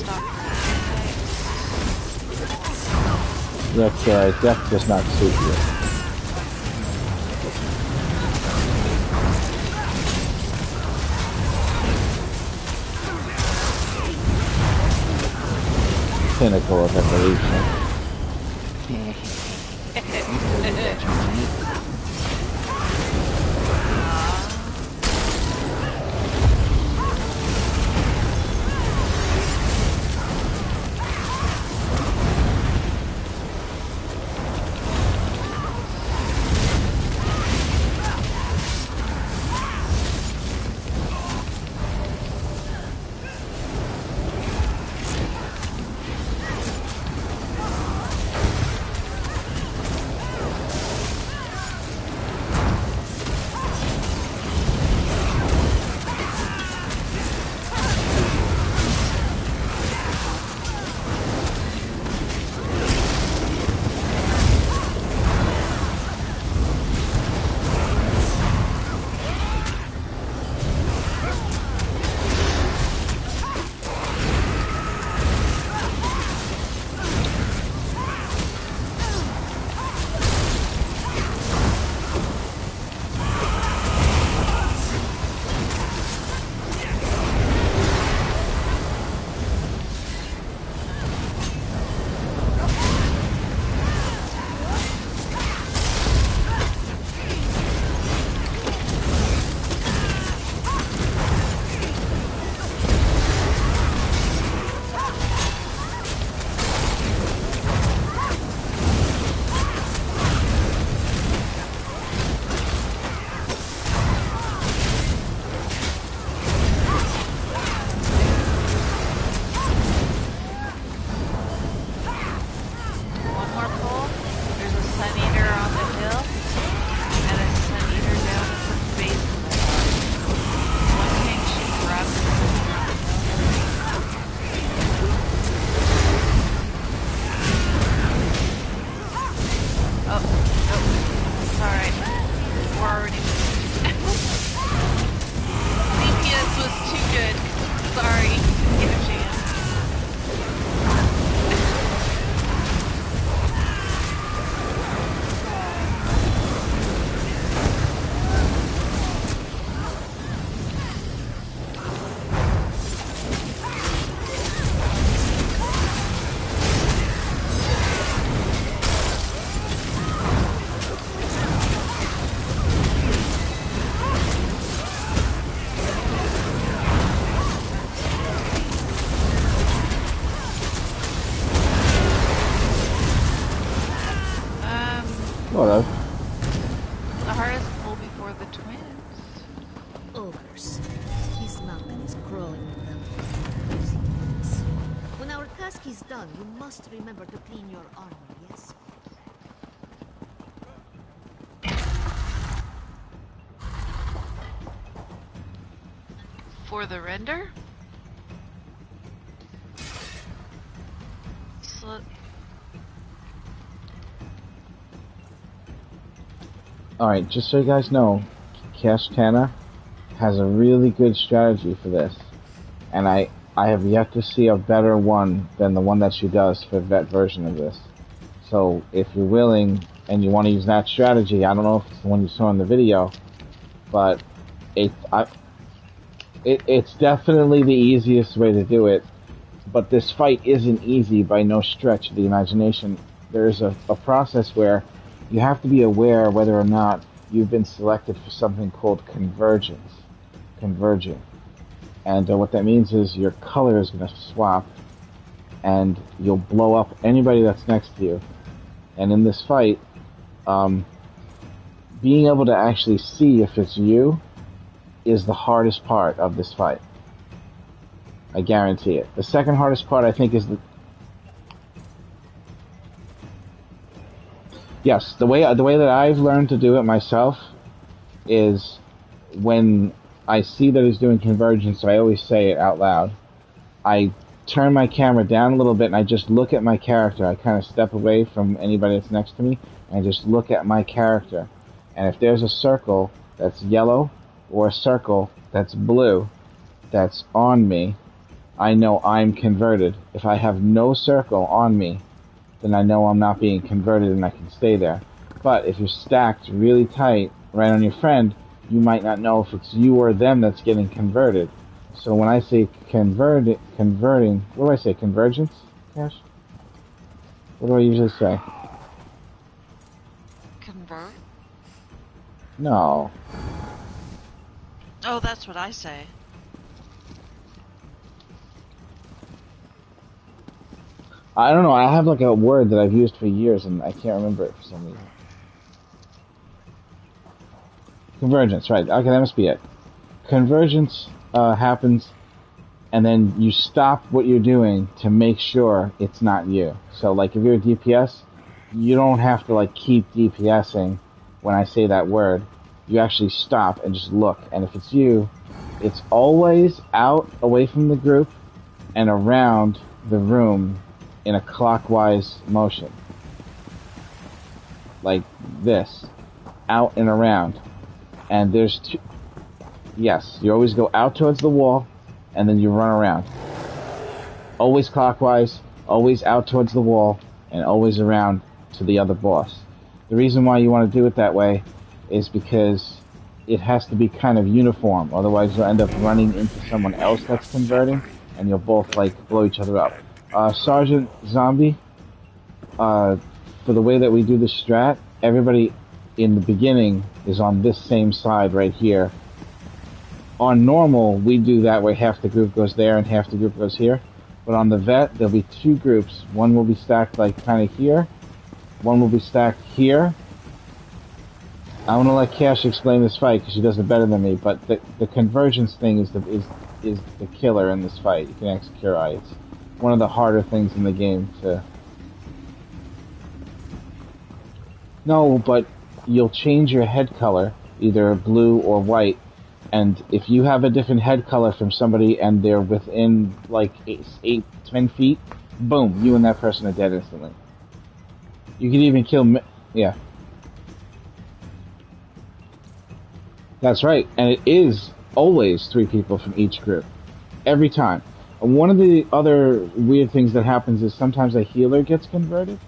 Stop. Yeah, Carrie, death does not suit you. Pinnacle of evolution. before the twins. Ogres. This mountain is crawling with them. Crazy things. When our task is done, you must remember to clean your armor, yes? For the render? So, Alright, just so you guys know, Cashtana has a really good strategy for this. And I have yet to see a better one than the one that she does for vet version of this. So if you're willing and you want to use that strategy, I don't know if it's the one you saw in the video, but it's definitely the easiest way to do it. But this fight isn't easy by no stretch of the imagination. There's a process where you have to be aware whether or not you've been selected for something called converging. And what that means is your color is going to swap, and you'll blow up anybody that's next to you. And in this fight, being able to actually see if it's you is the hardest part of this fight. I guarantee it. The second hardest part, I think, is the... Yes, the way that I've learned to do it myself is when I see that he's doing convergence, so I always say it out loud. I turn my camera down a little bit and I just look at my character. I kind of step away from anybody that's next to me and I just look at my character. And if there's a circle that's yellow or a circle that's blue that's on me, I know I'm converted. If I have no circle on me, then I know I'm not being converted and I can stay there. But if you're stacked really tight right on your friend, you might not know if it's you or them that's getting converted. So when I say converting, what do I say? Convergence, Cash? What do I usually say? convert? No. Oh, that's what I say. I don't know, I have like a word that I've used for years and I can't remember it for some reason. Convergence, right. Okay, that must be it. Convergence happens, and then you stop what you're doing to make sure it's not you. So, like, if you're a DPS, you don't have to, like, keep DPSing when I say that word. You actually stop and just look. And if it's you, it's always out, away from the group, and around the room in a clockwise motion. Like this. Out and around. And there's two... Yes, you always go out towards the wall, and then you run around. Always clockwise, always out towards the wall, and always around to the other boss. The reason why you want to do it that way is because it has to be kind of uniform, otherwise you'll end up running into someone else that's converting, and you'll both, like, blow each other up. Sergeant Zombie, for the way that we do the strat, everybody in the beginning is on this same side right here. On normal, we do that where half the group goes there and half the group goes here. But on the vet, there'll be two groups. One will be stacked like kind of here. One will be stacked here. I want to let Cash explain this fight because she does it better than me. But the convergence thing is the killer in this fight. You can ask Kurai. It's one of the harder things in the game to... No, but you'll change your head color, either blue or white, and if you have a different head color from somebody and they're within like 10 feet, boom, you and that person are dead instantly. You can even kill... Yeah. That's right, and it is always 3 people from each group. Every time. One of the other weird things that happens is sometimes a healer gets converted.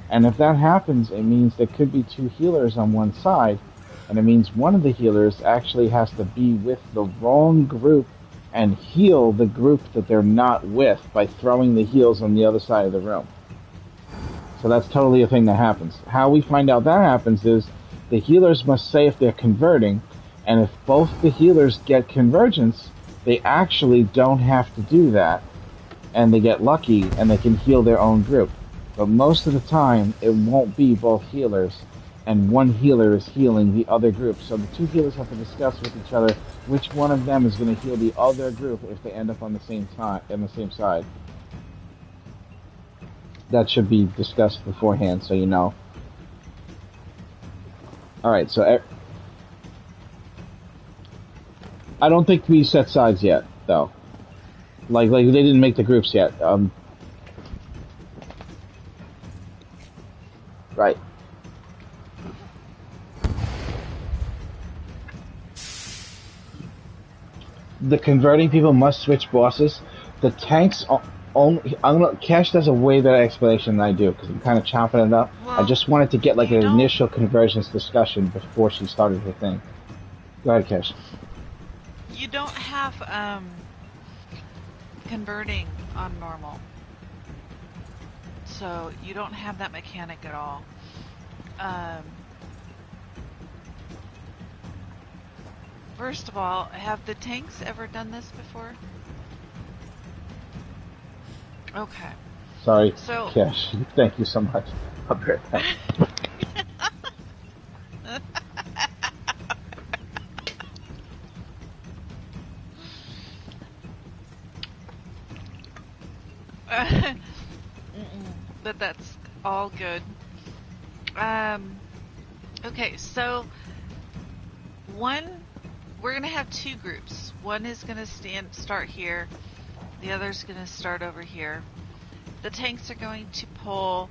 And if that happens, it means there could be 2 healers on one side, and it means one of the healers actually has to be with the wrong group and heal the group that they're not with by throwing the heals on the other side of the room. So that's totally a thing that happens. How we find out that happens is the healers must say if they're converting, and if both the healers get convergence, they actually don't have to do that, and they get lucky and they can heal their own group. But most of the time, it won't be both healers, and one healer is healing the other group. So the two healers have to discuss with each other which one of them is going to heal the other group if they end up on the same time on the same side. That should be discussed beforehand, so you know. All right, so I don't think we set sides yet, though. Like they didn't make the groups yet. Right. The converting people must switch bosses. The tanks only. Cash does a way better explanation than I do because I'm kind of chopping it up. Well, I just wanted to get like an you don't- initial conversions discussion before she started her thing. Go ahead, Cash. You don't have converting on normal. So you don't have that mechanic at all. First of all, have the tanks ever done this before? Okay. Sorry, So- Cash. Thank you so much. I'll be right back. But that's all good. Okay, so we're gonna have two groups. One is gonna start here. The other's gonna start over here. The tanks are going to pull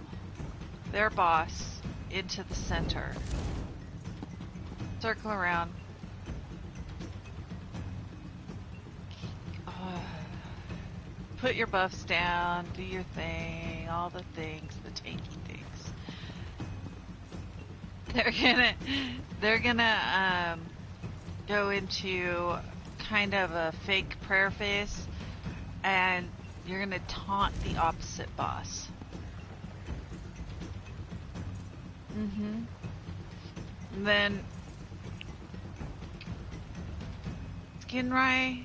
their boss into the center. Circle around. Put your buffs down, do your thing, all the things, the tanky things. They're gonna go into kind of a fake prayer phase, and you're gonna taunt the opposite boss. And then Skinrai.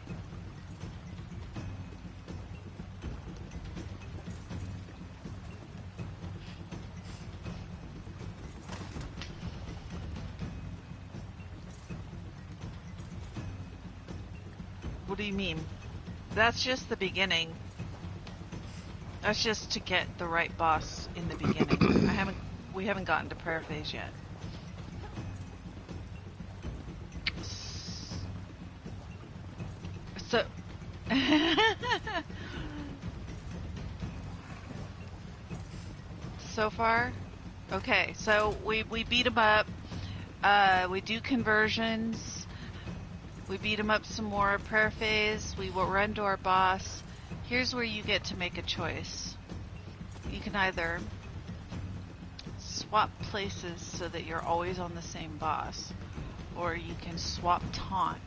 What do you mean? That's just the beginning. That's just to get the right boss in the beginning. We haven't gotten to prayer phase yet. So so far, okay. So we beat him up. We do conversions. We beat him up some more. Prayer phase. We will run to our boss. Here's where you get to make a choice. You can either swap places so that you're always on the same boss, or you can swap taunt.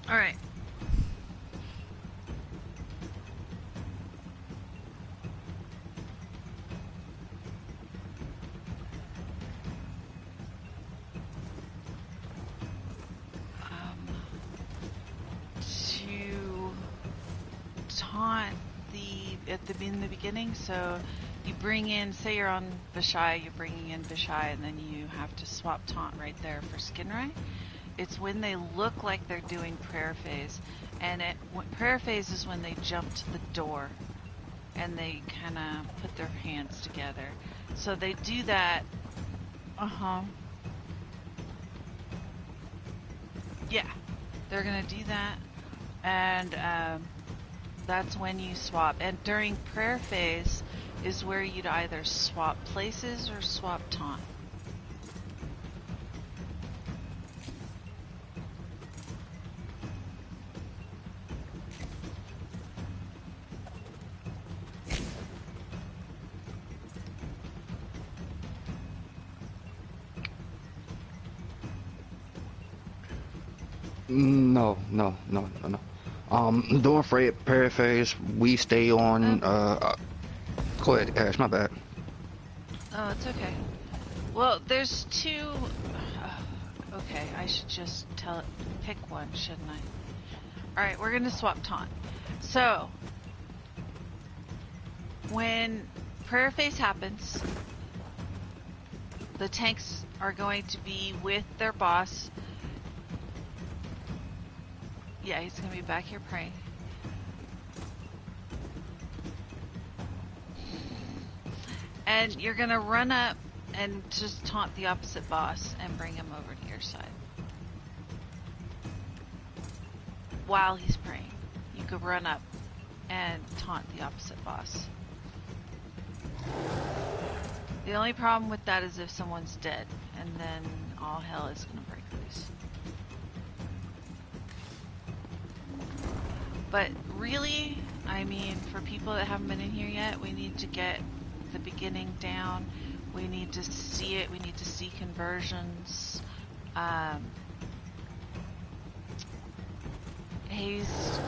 All right. To taunt in the beginning, so you bring in, say you're on Vishai, you're bringing in Vishai, and then you have to swap taunt right there for Skinrai. It's when they look like they're doing prayer phase, and prayer phase is when they jump to the door and they kind of put their hands together. So they do that. Yeah, they're gonna do that, and that's when you swap. And during prayer phase, is where you'd either swap places or swap taunt. No. Doing Fred paraphrase, we stay on, go ahead, Ash, my bad. Oh, it's okay. Well, there's two. Okay, I should just pick one, shouldn't I? Alright, we're gonna swap taunt. So, when prayer phase happens, the tanks are going to be with their boss. Yeah, he's gonna be back here praying. And you're gonna run up and just taunt the opposite boss and bring him over to your side. While he's praying, you could run up and taunt the opposite boss. The only problem with that is if someone's dead, and then all hell is gonna break loose. But really, I mean, for people that haven't been in here yet, we need to get the beginning down. We need to see it. We need to see conversions. Hayes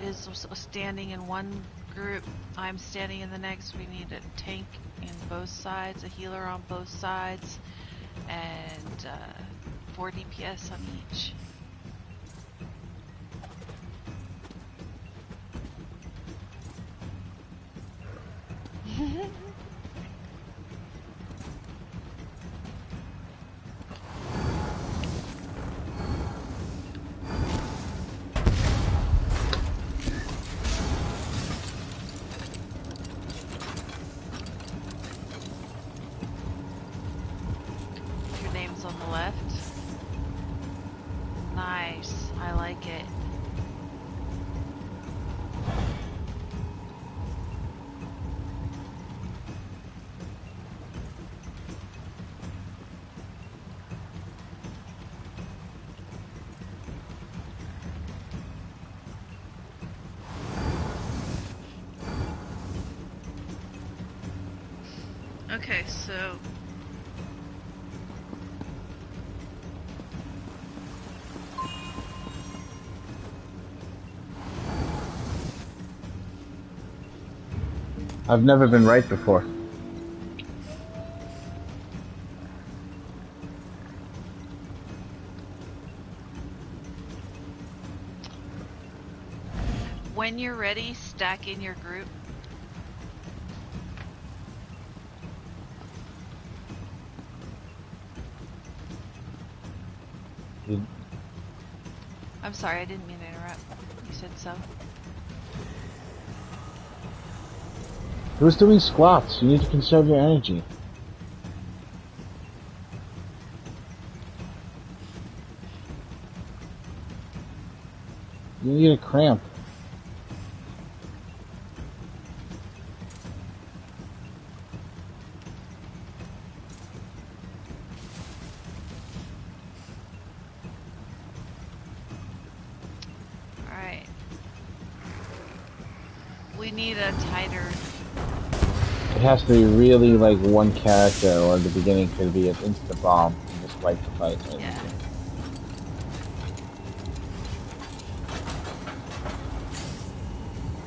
is standing in one group. I'm standing in the next. We need a tank in both sides, a healer on both sides, and 4 DPS on each. Your name's on the left. Nice, I like it. Okay, so I've never been right before. when you're ready, stack in your group. I'm sorry, I didn't mean to interrupt. You said so. Who's doing squats? You need to conserve your energy. You need a cramp. Alright. We need a tighter... It has to be really like one character, or the beginning could be an instant bomb and just wipe the fight. Yeah.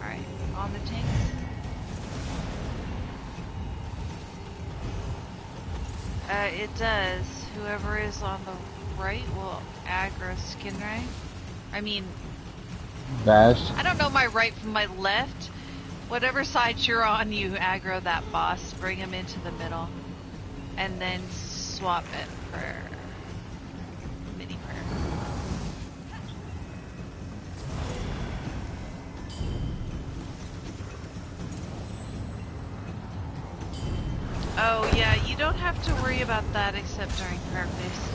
Alright, on the tanks. It does. Whoever is on the right will aggro Skinray. I mean... Bash. I don't know my right from my left. Whatever side you're on, you aggro that boss, bring him into the middle, and then swap it for mini prayer. Oh yeah, you don't have to worry about that except during prayer phase.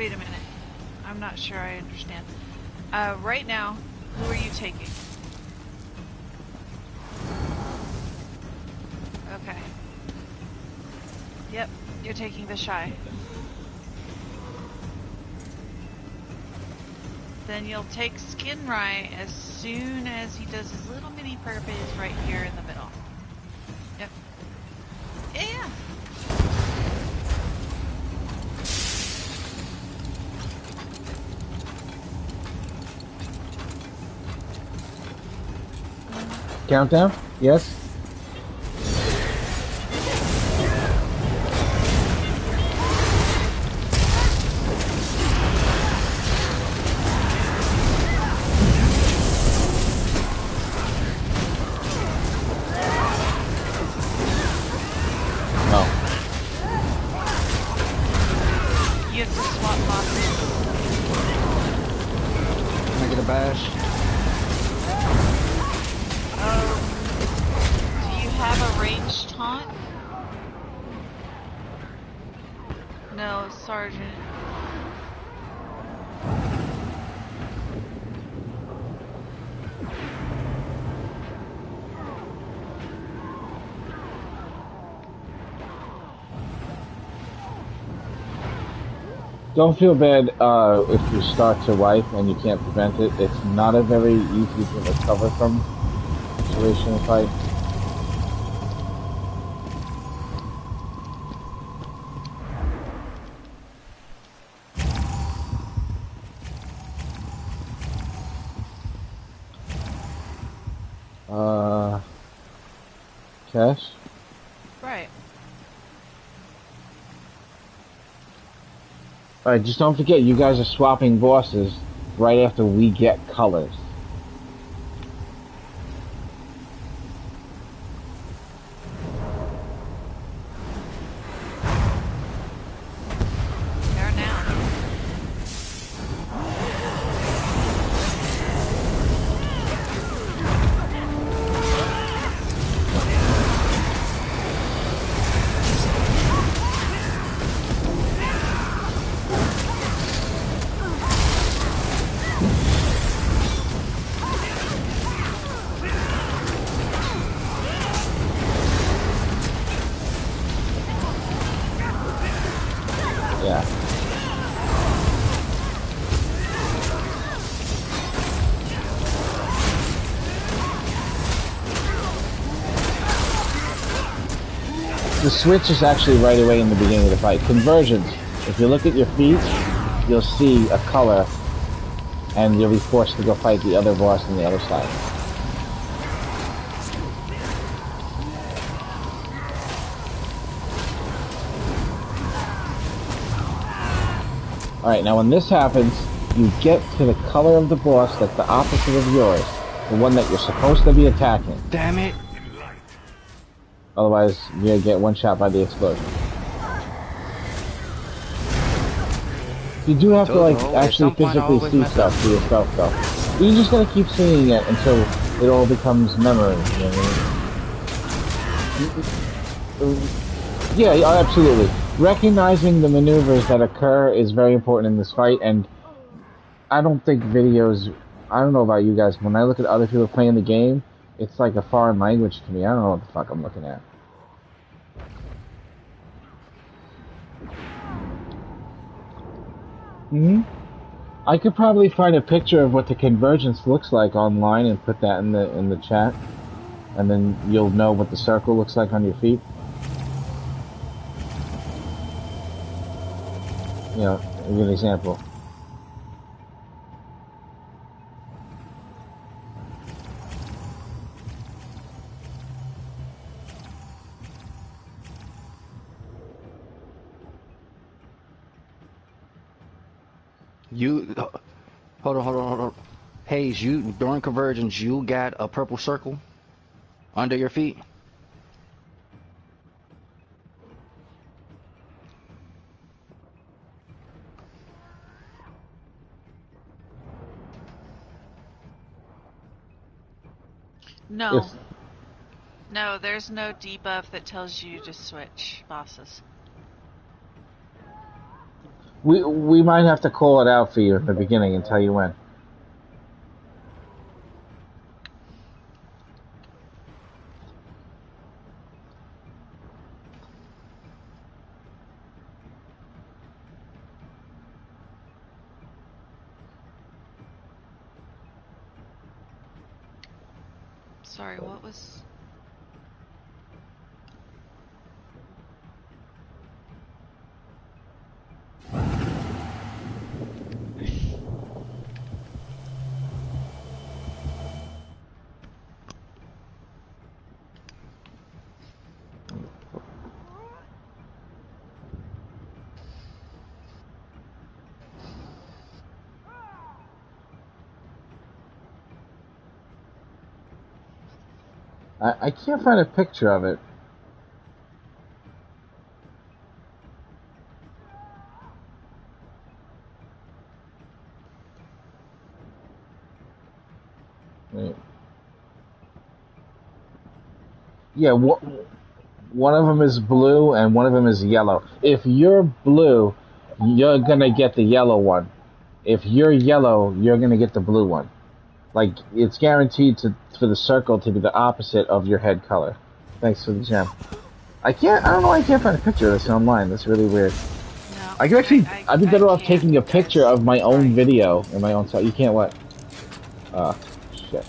Wait a minute. I'm not sure I understand. Right now, who are you taking? Okay. Yep, you're taking the shy. Then you'll take Skinry as soon as he does his little mini purpose right here in the middle. Yep. Yeah. Countdown? Yes? Oh. You have to swap bosses. Can I get a bash? Do you have a ranged taunt? No, Sergeant. Don't feel bad if you start to wipe and you can't prevent it. It's not a very easy to recover from situation in fight. Cash? Right. Alright, just don't forget, you guys are swapping bosses right after we get colors. There now. Yeah. The switch is actually right away in the beginning of the fight. Conversions. If you look at your feet, you'll see a color, and you'll be forced to go fight the other boss on the other side. Alright, now when this happens, you get to the color of the boss that's the opposite of yours. The one that you're supposed to be attacking. Damn it! Otherwise, you get one shot by the explosion. You do have to, like, actually physically see stuff for yourself, though. You just gotta keep seeing it until it all becomes memory, you know what I mean? Yeah, absolutely. Recognizing the maneuvers that occur is very important in this fight, and I don't think videos... I don't know about you guys, when I look at other people playing the game, it's like a foreign language to me. I don't know what the fuck I'm looking at. I could probably find a picture of what the convergence looks like online and put that in the chat, and then you'll know what the circle looks like on your feet. You know, a good example. You hold on. Hayes, you during convergence, you got a purple circle under your feet. No. If, No, there's no debuff that tells you to switch bosses. We might have to call it out for you in the beginning and tell you when. Sorry, what was... I can't find a picture of it. Wait. Yeah, one of them is blue and one of them is yellow. If you're blue, you're gonna get the yellow one. If you're yellow, you're gonna get the blue one. Like, it's guaranteed for the circle to be the opposite of your head color. Thanks for the gem. I don't know why I can't find a picture of this online. That's really weird. No, I can actually, I'd be better off can't, taking a picture guys. of my own Sorry. video in my own site. You can't what? Shit.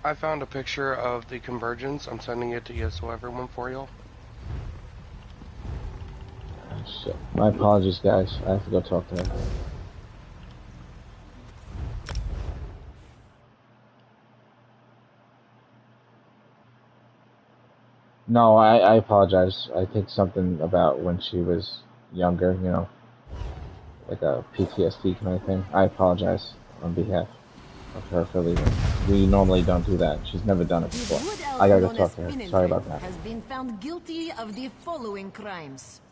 I found a picture of the convergence. I'm sending it to ESO everyone for you. Shit. My apologies, guys. I have to go talk to her. No, I apologize. I think something about when she was younger, you know, like a PTSD kind of thing. I apologize on behalf of her for leaving. We normally don't do that. She's never done it before. I gotta go talk to her. Sorry about that. Has been found guilty of the following crimes: